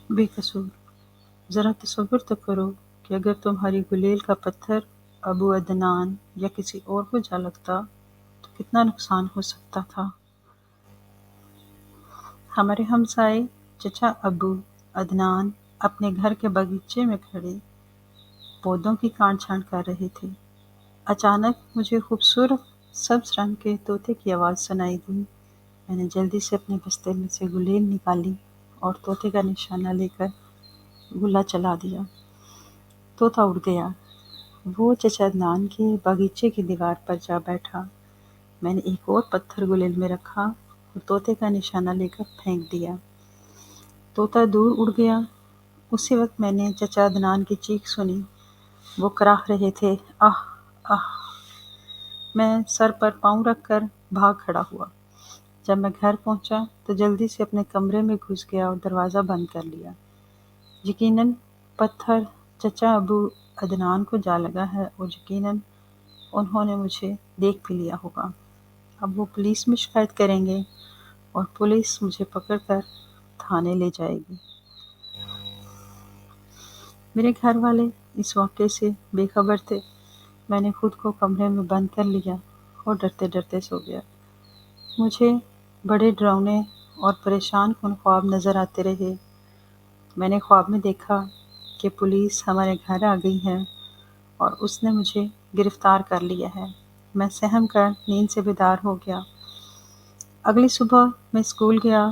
بے قصور۔ ذرا تصور تو کرو کہ اگر تمہاری گلیل کا پتھر ابو عدنان یا کسی اور کو جا لگتا تو کتنا نقصان ہو سکتا تھا۔ ہمارے ہمسائے چچا ابو عدنان اپنے گھر کے باغیچے میں کھڑے پودوں کی کاٹ چھانٹ کر رہے تھے۔ اچانک مجھے خوبصورت سبز رنگ کے طوطے کی آواز سنائی دی۔ میں نے جلدی سے اپنے بستے میں سے گلیل نکالی اور طوطے کا نشانہ لے کر گلہ چلا دیا۔ طوطا اڑ گیا۔ وہ چچا عدنان کے باغیچے کی دیوار پر جا بیٹھا۔ میں نے ایک اور پتھر گلیل میں رکھا اور طوطے کا نشانہ لے کر پھینک دیا۔ طوطا دور اڑ گیا۔ اسی وقت میں نے چچا عدنان کی چیخ سنی۔ وہ کراہ رہے تھے، آہ آہ۔ میں سر پر پاؤں رکھ کر بھاگ کھڑا ہوا۔ جب میں گھر پہنچا تو جلدی سے اپنے کمرے میں گھس گیا اور دروازہ بند کر لیا۔ یقیناً پتھر چچا ابو عدنان کو جا لگا ہے اور یقیناً انہوں نے مجھے دیکھ بھی لیا ہوگا۔ اب وہ پولیس میں شکایت کریں گے اور پولیس مجھے پکڑ کر تھانے لے جائے گی۔ میرے گھر والے اس واقعے سے بے خبر تھے۔ میں نے خود کو کمرے میں بند کر لیا اور ڈرتے ڈرتے سو گیا۔ مجھے بڑے ڈراؤنے اور پریشان کن خواب نظر آتے رہے۔ میں نے خواب میں دیکھا کہ پولیس ہمارے گھر آ گئی ہے اور اس نے مجھے گرفتار کر لیا ہے۔ میں سہم کر نیند سے بیدار ہو گیا۔ اگلی صبح میں اسکول گیا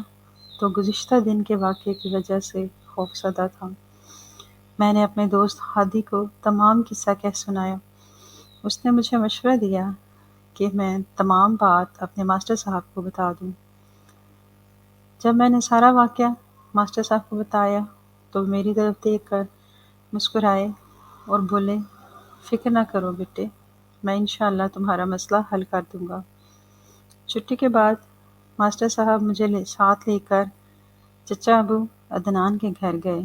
تو گزشتہ دن کے واقعے کی وجہ سے خوفزدہ تھا۔ میں نے اپنے دوست ہادی کو تمام قصہ کہہ سنایا۔ اس نے مجھے مشورہ دیا کہ میں تمام بات اپنے ماسٹر صاحب کو بتا دوں۔ جب میں نے سارا واقعہ ماسٹر صاحب کو بتایا تو میری طرف دیکھ کر مسکرائے اور بولے، فکر نہ کرو بیٹے، میں انشاءاللہ تمہارا مسئلہ حل کر دوں گا۔ چھٹی کے بعد ماسٹر صاحب مجھے ساتھ لے کر چچا ابو عدنان کے گھر گئے۔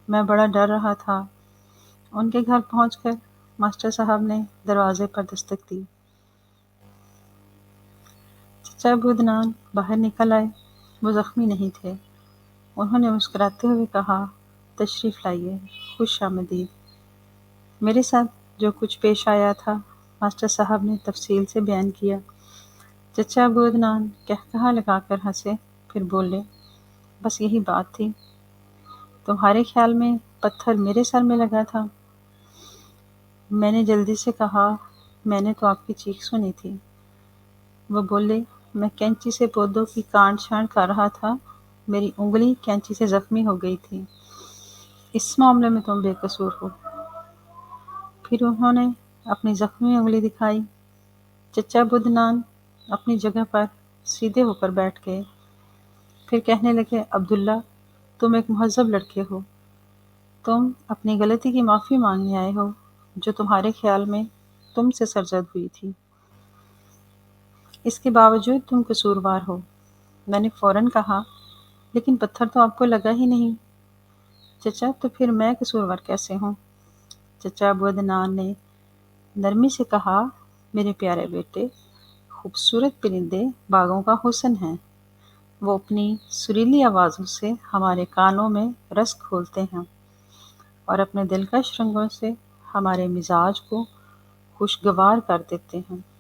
میں بڑا ڈر رہا تھا۔ ان کے گھر پہنچ کر ماسٹر صاحب نے دروازے پر دستک دی۔ چچا ابو عدنان باہر نکل آئے۔ وہ زخمی نہیں تھے۔ انہوں نے مسکراتے ہوئے کہا، تشریف لائیے، خوش آمدید۔ میرے ساتھ جو کچھ پیش آیا تھا ماسٹر صاحب نے تفصیل سے بیان کیا۔ چچا ابو عدنان قہقہہ لگا کر ہنسے، پھر بولے، بس یہی بات تھی۔ تمہارے خیال میں پتھر میرے سر میں لگا تھا؟ میں نے جلدی سے کہا، میں نے تو آپ کی چیخ سنی تھی۔ وہ بولے، میں کینچی سے پودوں کی کاٹ چھانٹ کر رہا تھا، میری انگلی کینچی سے زخمی ہو گئی تھی۔ اس معاملے میں تم بے قصور ہو۔ پھر انہوں نے اپنی زخمی انگلی دکھائی۔ چچا ابو عدنان اپنی جگہ پر سیدھے ہو کر بیٹھ گئے۔ پھر کہنے لگے، عبداللہ، تم ایک مہذب لڑکے ہو۔ تم اپنی غلطی کی معافی مانگنے آئے ہو جو تمہارے خیال میں تم سے سرزد ہوئی تھی۔ اس کے باوجود تم قصوروار ہو۔ میں نے فوراً کہا، لیکن پتھر تو آپ کو لگا ہی نہیں۔ چچا، تو پھر میں قصوروار کیسے ہوں؟ چچا ابو عدنان نے نرمی سے کہا، میرے پیارے بیٹے، خوبصورت پرندے باغوں کا حسن ہیں۔ وہ اپنی سریلی آوازوں سے ہمارے کانوں میں رس کھولتے ہیں اور اپنے دلکش رنگوں سے ہمارے مزاج کو خوشگوار کر دیتے ہیں۔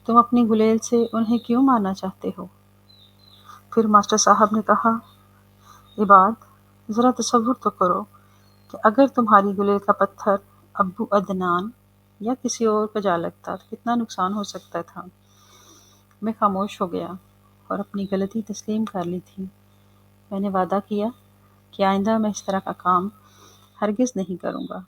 تم اپنی گلیل سے انہیں کیوں مارنا چاہتے ہو؟ پھر ماسٹر صاحب نے کہا، عباد، ذرا تصور تو کرو کہ اگر تمہاری گلیل کا پتھر ابو عدنان یا کسی اور کو جا لگتا تو کتنا نقصان ہو سکتا تھا۔ میں خاموش ہو گیا اور اپنی غلطی تسلیم کر لی تھی۔ میں نے وعدہ کیا کہ آئندہ میں اس طرح کا کام ہرگز نہیں کروں گا۔